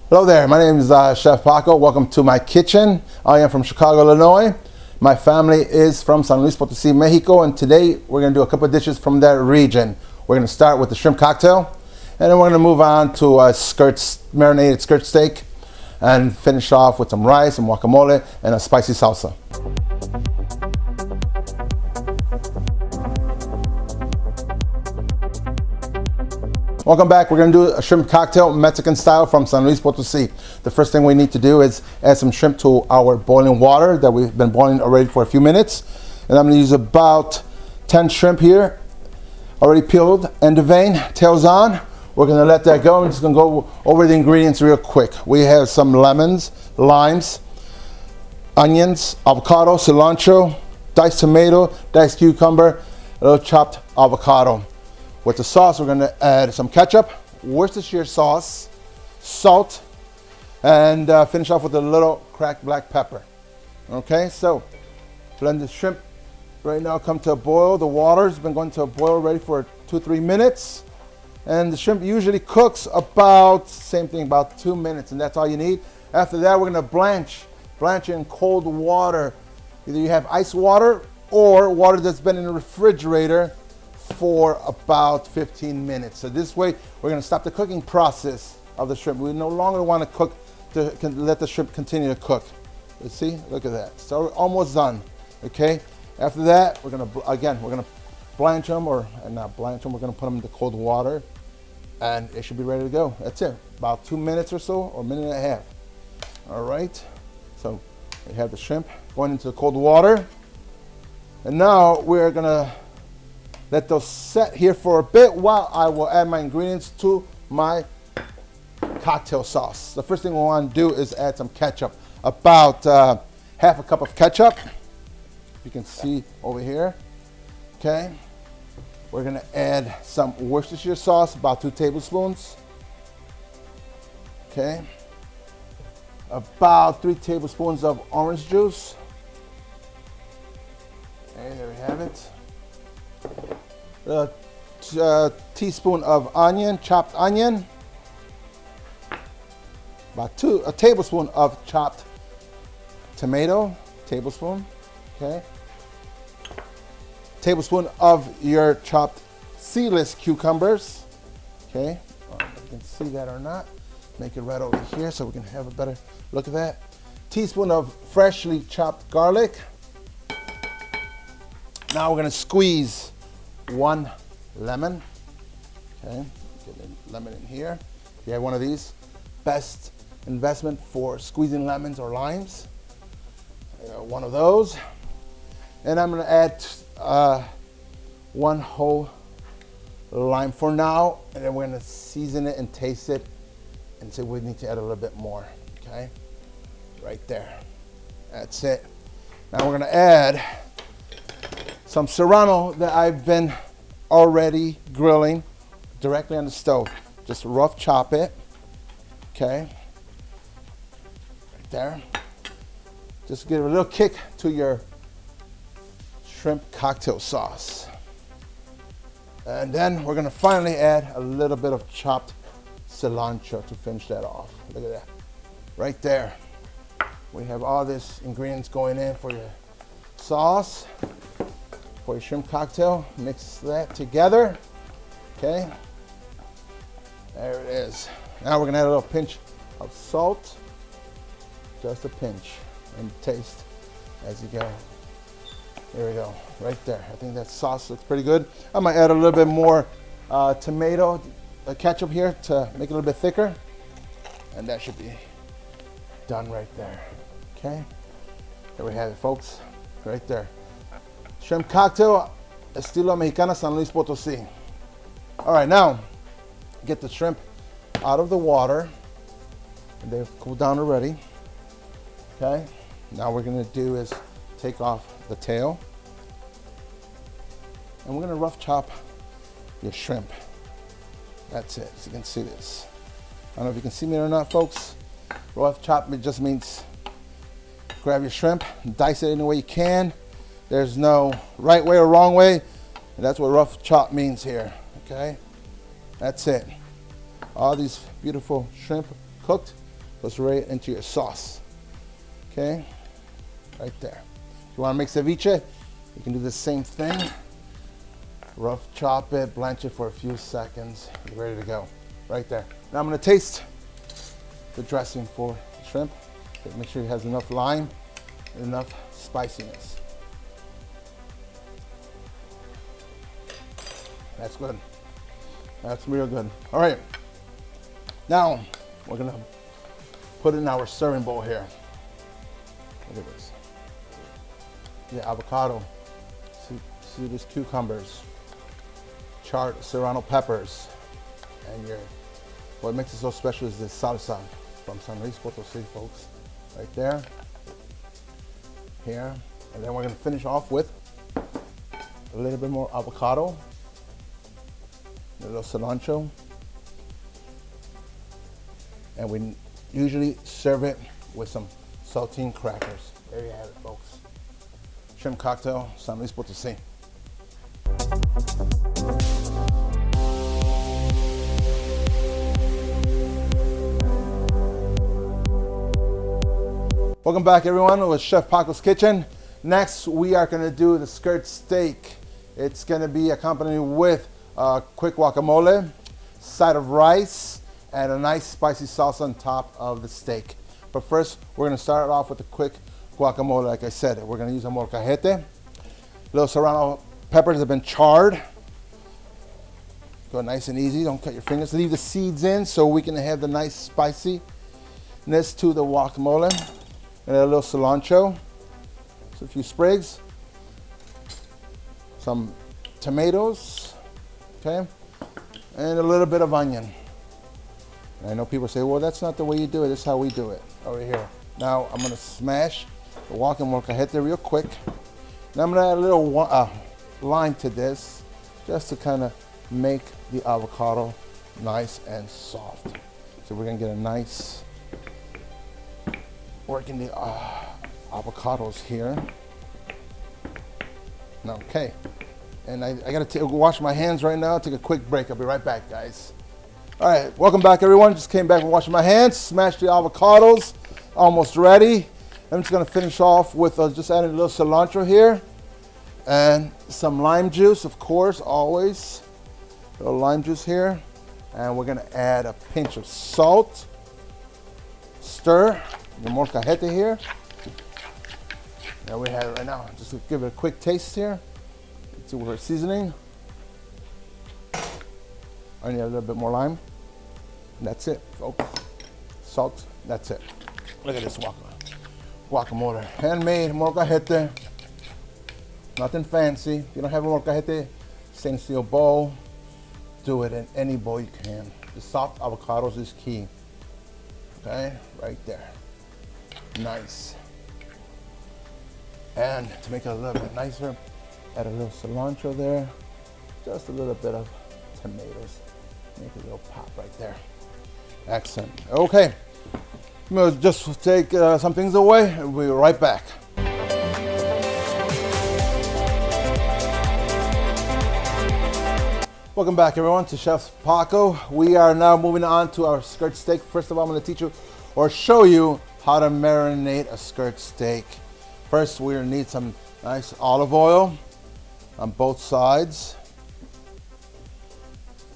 Hello there, my name is Chef Paco. Welcome to my kitchen. I am from Chicago, Illinois. My family is from San Luis Potosi, Mexico, and today we're going to do a couple of dishes from that region. We're going to start with the shrimp cocktail, and then we're going to move on to a marinated skirt steak, and finish off with some rice and guacamole and a spicy salsa. Welcome back. We're going to do a shrimp cocktail, Mexican style, from San Luis Potosi. The first thing we need to do is add some shrimp to our boiling water that we've been boiling already for a few minutes. And I'm going to use about 10 shrimp here, already peeled, end of vein, tails on. We're going to let that go. I'm just going to go over the ingredients real quick. We have some lemons, limes, onions, avocado, cilantro, diced tomato, diced cucumber, a little chopped avocado. With the sauce, we're going to add some ketchup, Worcestershire sauce, salt, and finish off with a little cracked black pepper. Okay, so blend the shrimp right now, come to a boil. The water's been going to a boil already for 2-3 minutes. And the shrimp usually cooks about, same thing, about 2 minutes, and that's all you need. After that, we're going to blanch in cold water. Either you have ice water or water that's been in the refrigerator for about 15 minutes. So this way, we're going to stop the cooking process of the shrimp. We no longer want to cook, let the shrimp continue to cook. You see, look at that. So we're almost done. Okay. After that, we're going to blanch them, or not blanch them. We're going to put them into cold water, and it should be ready to go. That's it. About 2 minutes or so, or a minute and a half. All right. So we have the shrimp going into the cold water, and now we're going to let those set here for a bit while I will add my ingredients to my cocktail sauce. The first thing we want to do is add some ketchup. About half a cup of ketchup. You can see over here. Okay. We're going to add some Worcestershire sauce, about 2 tablespoons. Okay. About 3 tablespoons of orange juice. Okay, there we have it. A teaspoon of onion, chopped onion. About a tablespoon of chopped tomato, tablespoon. Okay. Tablespoon of your chopped seedless cucumbers. Okay. If you can see that or not, make it right over here so we can have a better look at that. Teaspoon of freshly chopped garlic. Now we're going to squeeze 1 lemon. Okay, get a lemon in here. If you have one of these, best investment for squeezing lemons or limes. One of those. And I'm going to add 1 whole lime for now, and then we're going to season it and taste it and see if we need to add a little bit more. Okay, right there. That's it. Now we're going to add some serrano that I've been already grilling directly on the stove. Just rough chop it. Okay. Right there. Just give a little kick to your shrimp cocktail sauce. And then we're going to finally add a little bit of chopped cilantro to finish that off. Look at that. Right there. We have all these ingredients going in for your sauce. For your shrimp cocktail, mix that together. Okay, there it is. Now we're gonna add a little pinch of salt, just a pinch, and taste as you go. There we go, right there. I think that sauce looks pretty good. I might add a little bit more tomato ketchup here to make it a little bit thicker, and that should be done right there. Okay, there we have it, folks, right there. Shrimp cocktail, estilo mexicana, San Luis Potosi. All right, now get the shrimp out of the water. They've cooled down already. Okay, now what we're gonna do is take off the tail, and we're gonna rough chop your shrimp. That's it, so you can see this. I don't know if you can see me or not, folks. Rough chop, it just means grab your shrimp, dice it any way you can. There's no right way or wrong way. And that's what rough chop means here, okay? That's it. All these beautiful shrimp cooked. goes right into your sauce. Okay, right there. If you want to make ceviche, you can do the same thing. Rough chop it, blanch it for a few seconds. You're ready to go. Right there. Now I'm going to taste the dressing for the shrimp. Okay, make sure it has enough lime and enough spiciness. That's good. That's real good. All right. Now we're going to put it in our serving bowl here. Look at this. The avocado, see these cucumbers, charred serrano peppers, and what makes it so special is this salsa from San Luis Potosí, folks. Right there, here, and then we're gonna finish off with a little bit more avocado, a little cilantro, and we usually serve it with some saltine crackers. There you have it, folks. Shrimp cocktail, San Luis Potosí. Welcome back, everyone, with Chef Paco's Kitchen. Next, we are going to do the skirt steak. It's going to be accompanied with a quick guacamole, side of rice, and a nice spicy sauce on top of the steak. But first, we're going to start off with a quick guacamole. Like I said, we're going to use a molcajete. Little serrano peppers have been charred. Go nice and easy. Don't cut your fingers. Leave the seeds in so we can have the nice spiciness to the guacamole. And a little cilantro, so a few sprigs, some tomatoes, okay, and a little bit of onion. And I know people say, well, that's not the way you do it. This is how we do it over here. Now I'm going to smash the molcajete real quick. And I'm going to add a little lime to this just to kind of make the avocado nice and soft. So we're going to get a nice working the avocados here. Okay, and I gotta wash my hands right now. Take a quick break. I'll be right back, guys. All right, welcome back, everyone. Just came back from washing my hands. Smashed the avocados, almost ready. I'm just gonna finish off with just adding a little cilantro here and some lime juice, of course, always. A little lime juice here, and we're gonna add a pinch of salt. Stir the molcajete here. There we have it right now. Just to give it a quick taste here. Let's see what we're seasoning. I need a little bit more lime. And that's it, folks. Salt, that's it. Look at this guacamole. Handmade molcajete. Nothing fancy. If you don't have a molcajete, stainless steel bowl. Do it in any bowl you can. The soft avocados is key. Okay, right there. Nice. And to make it a little bit nicer, add a little cilantro there, just a little bit of tomatoes. Make a little pop right there. Excellent. Okay, I'm gonna just take some things away and we'll be right back. Welcome back, everyone, to Chef Paco. We are now moving on to our skirt steak. First of all, I'm gonna teach you or show you how to marinate a skirt steak. First, we're gonna need some nice olive oil on both sides.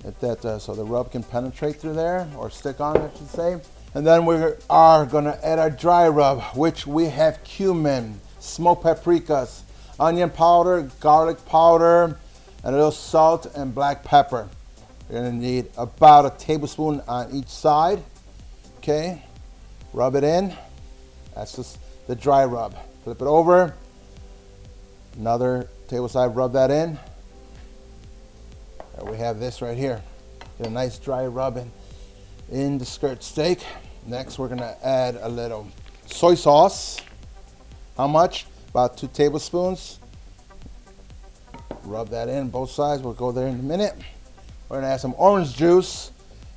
Get that so the rub can penetrate through there, or stick on, I should say. And then we are gonna add our dry rub, which we have cumin, smoked paprikas, onion powder, garlic powder, and a little salt and black pepper. You're gonna need about a tablespoon on each side. Okay, rub it in. That's just the dry rub. Flip it over. Another table side, rub that in. There we have this right here. Get a nice dry rub in the skirt steak. Next, we're gonna add a little soy sauce. How much? About 2 tablespoons. Rub that in both sides. We'll go there in a minute. We're gonna add some orange juice.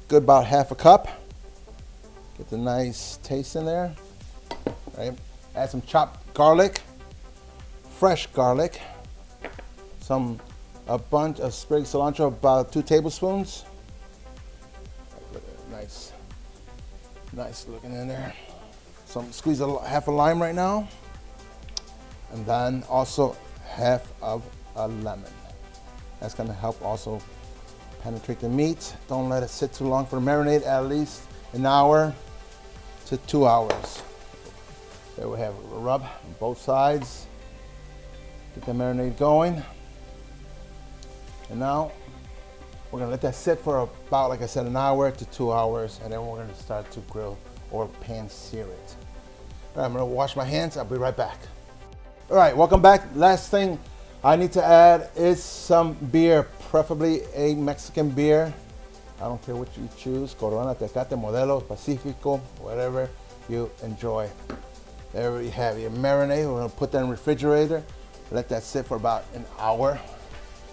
Good, about half a cup. Get the nice taste in there. Right. Add some chopped garlic, fresh garlic, a bunch of sprig cilantro, about 2 tablespoons. Nice. Nice looking in there. So I'm gonna squeeze half a lime right now. And then also half of a lemon. That's gonna help also penetrate the meat. Don't let it sit too long for the marinade, at least an hour to 2 hours. There we have a rub on both sides. Get the marinade going. And now we're gonna let that sit for about, like I said, an hour to 2 hours, and then we're gonna start to grill or pan sear it. All right, I'm gonna wash my hands. I'll be right back. All right, welcome back. Last thing I need to add is some beer, preferably a Mexican beer. I don't care what you choose, Corona, Tecate, Modelo, Pacifico, whatever you enjoy. There we have your marinade. We're gonna put that in the refrigerator, let that sit for about an hour.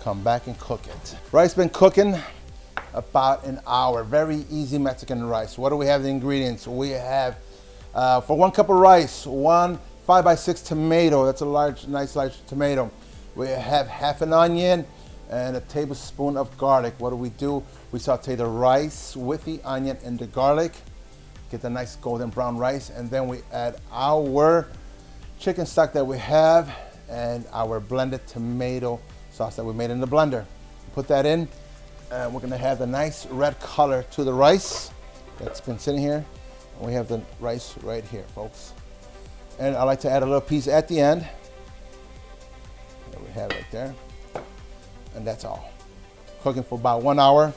Come back and cook it. Rice been cooking about an hour. Very easy Mexican rice. What do we have the ingredients? We have, for 1 cup of rice, 1 5x6 tomato. That's a nice large tomato. We have half an onion and a tablespoon of garlic. What do? We saute the rice with the onion and the garlic. Get the nice golden brown rice, and then we add our chicken stock that we have and our blended tomato sauce that we made in the blender. Put that in, and we're gonna have the nice red color to the rice that's been sitting here. And we have the rice right here, folks. And I like to add a little piece at the end. There we have it right there. And that's all. Cooking for about 1 hour.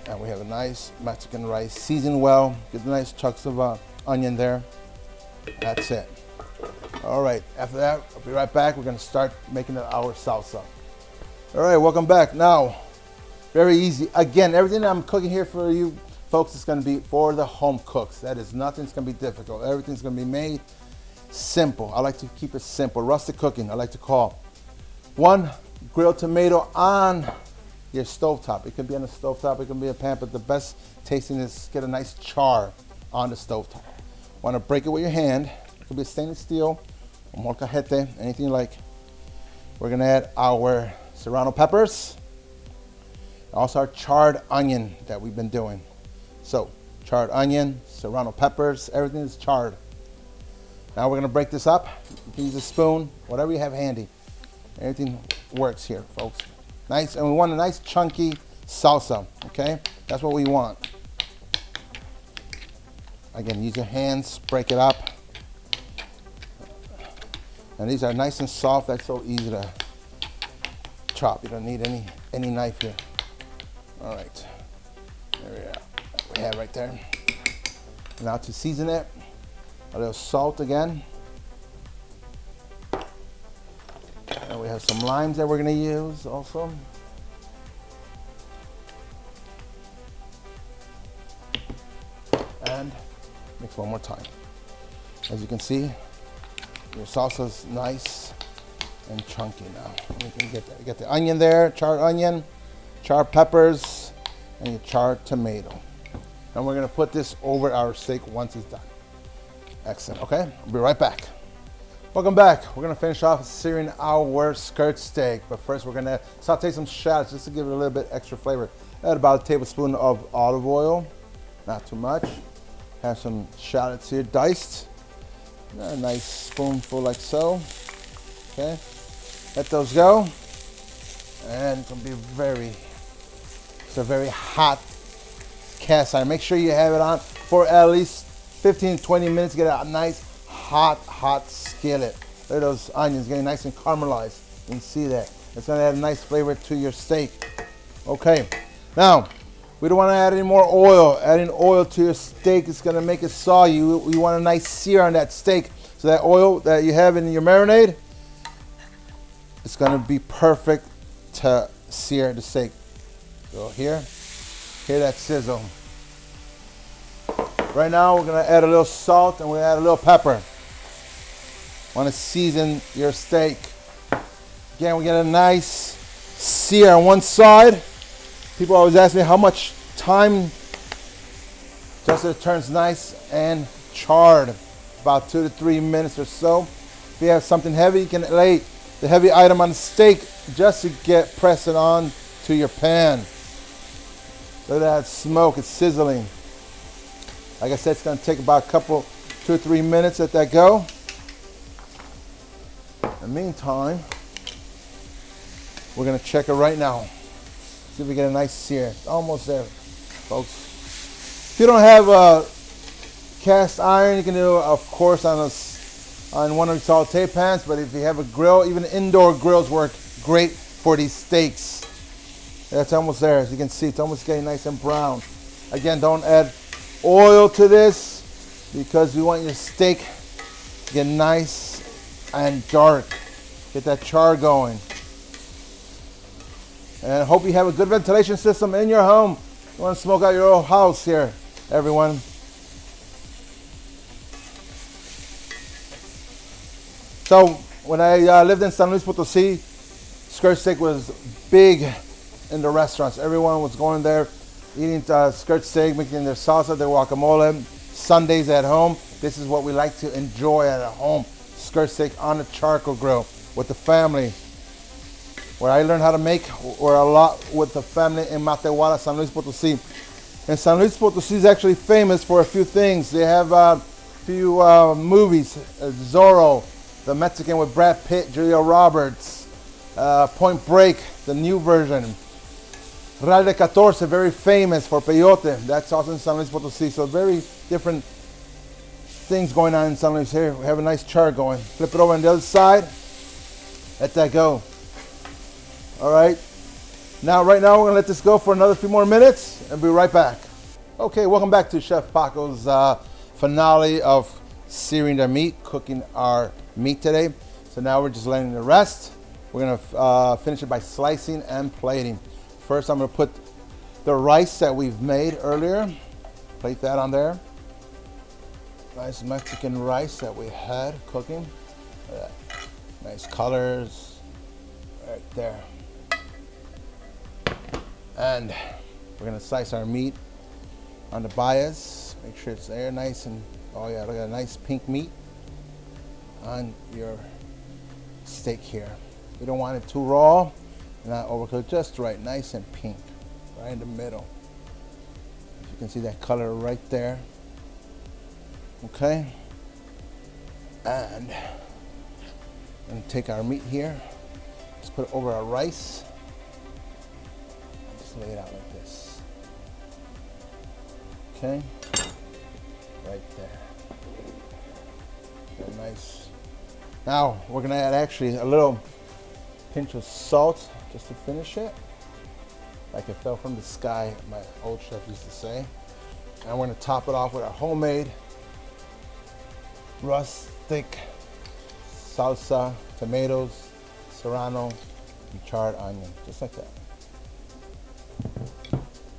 And we have a nice Mexican rice, seasoned well. Get the nice chunks of onion there. That's it. All right, after that, I'll be right back. We're gonna start making our salsa. All right, welcome back. Now, very easy. Again, everything I'm cooking here for you folks is gonna be for the home cooks. That is, nothing's gonna be difficult. Everything's gonna be made simple. I like to keep it simple. Rustic cooking, I like to call. 1 grilled tomato on your stovetop. It can be on a stovetop, it can be a pan, but the best tasting is get a nice char on the stovetop. Want to break it with your hand. It could be stainless steel or molcajete, anything you like. We're gonna add our serrano peppers, also our charred onion that we've been doing. So charred onion, serrano peppers, everything is charred. Now we're gonna break this up. You can use a spoon, whatever you have handy. Everything works here, folks. Nice, and we want a nice chunky salsa, okay? That's what we want. Again, use your hands, break it up. And these are nice and soft. That's so easy to chop. You don't need any knife here. All right, there we have right there. Now to season it, a little salt again. And we have some limes that we're gonna use also. And mix one more time. As you can see, your salsa's nice and chunky now. You can get the onion there, charred onion, charred peppers, and your charred tomato. And we're gonna put this over our steak once it's done. Excellent, okay? I'll be right back. Welcome back. We're gonna finish off searing our skirt steak, but first we're gonna saute some shallots just to give it a little bit extra flavor. Add about a tablespoon of olive oil, not too much. Have some shallots here diced. A nice spoonful like so. Okay, let those go. And it's gonna be it's a very hot cast iron. Make sure you have it on for at least 15-20 minutes. Get a nice hot skillet. Look at those onions getting nice and caramelized. You can see that. It's gonna add a nice flavor to your steak. Okay, now we don't want to add any more oil. Adding oil to your steak is gonna make it soggy. You want a nice sear on that steak. So that oil that you have in your marinade, it's gonna be perfect to sear the steak. So hear that sizzle. Right now we're gonna add a little salt and we're gonna add a little pepper. Want to season your steak. Again, we get a nice sear on one side. People always ask me how much time just so it turns nice and charred. About 2 to 3 minutes or so. If you have something heavy, you can lay the heavy item on the steak just to press it on to your pan. Look at that smoke, it's sizzling. Like I said, it's going to take about 2 or 3 minutes. Let that go. In the meantime, we're going to check it right now. See if we get a nice sear. It's almost there, folks. If you don't have a cast iron, you can do it, of course, on one of the saute pans. But if you have a grill, even indoor grills work great for these steaks. That's almost there. As you can see, it's almost getting nice and brown. Again, don't add oil to this because you want your steak to get nice and dark. Get that char going. And I hope you have a good ventilation system in your home. You want to smoke out your old house here, everyone. So when I lived in San Luis Potosí, skirt steak was big in the restaurants. Everyone was going there, eating skirt steak, making their salsa, their guacamole. Sundays at home, this is what we like to enjoy at home. Skirt steak on a charcoal grill with the family. Where I learned how to make, or a lot with the family in Matehuala, San Luis Potosí. And San Luis Potosí is actually famous for a few things. They have a few movies, Zorro, the Mexican with Brad Pitt, Julia Roberts, Point Break, the new version. Real de 14, very famous for peyote. That's also in San Luis Potosí. So very different things going on in San Luis here. We have a nice char going. Flip it over on the other side. Let that go. All right. Right now we're gonna let this go for another few more minutes and be right back. Okay, welcome back to Chef Paco's finale of searing the meat, cooking our meat today. So now we're just letting it rest. We're gonna finish it by slicing and plating. First, I'm gonna put the rice that we've made earlier. Plate that on there. Nice Mexican rice that we had cooking. Nice colors right there. And we're gonna slice our meat on the bias. Make sure it's there nice and, oh yeah, look at a nice pink meat on your steak here. You don't want it too raw, not overcooked, just right, nice and pink, right in the middle. You can see that color right there. Okay. And I'm gonna take our meat here, just put it over our rice. Lay it out like this. Okay, right there. Very nice. Now we're gonna add actually a little pinch of salt just to finish it, like it fell from the sky, my old chef used to say. And we're gonna top it off with our homemade rustic salsa, tomatoes, serrano, and charred onion, just like that.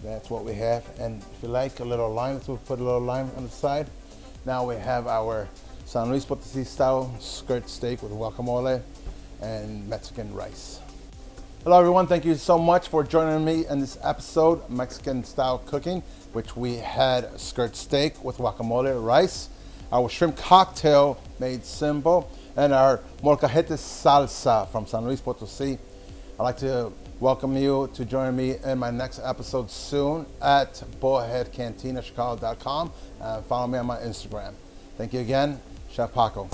That's what we have. And if you like a little lime, let's put a little lime on the side. Now we have our San Luis Potosí style skirt steak with guacamole and Mexican rice. Hello everyone, thank you so much for joining me in this episode, Mexican style cooking, which we had skirt steak with guacamole, rice, our shrimp cocktail made simple, and our molcajete salsa from San Luis Potosí. I'd like to welcome you to join me in my next episode soon at bullheadcantinachicago.com. Follow me on my Instagram. Thank you again, Chef Paco.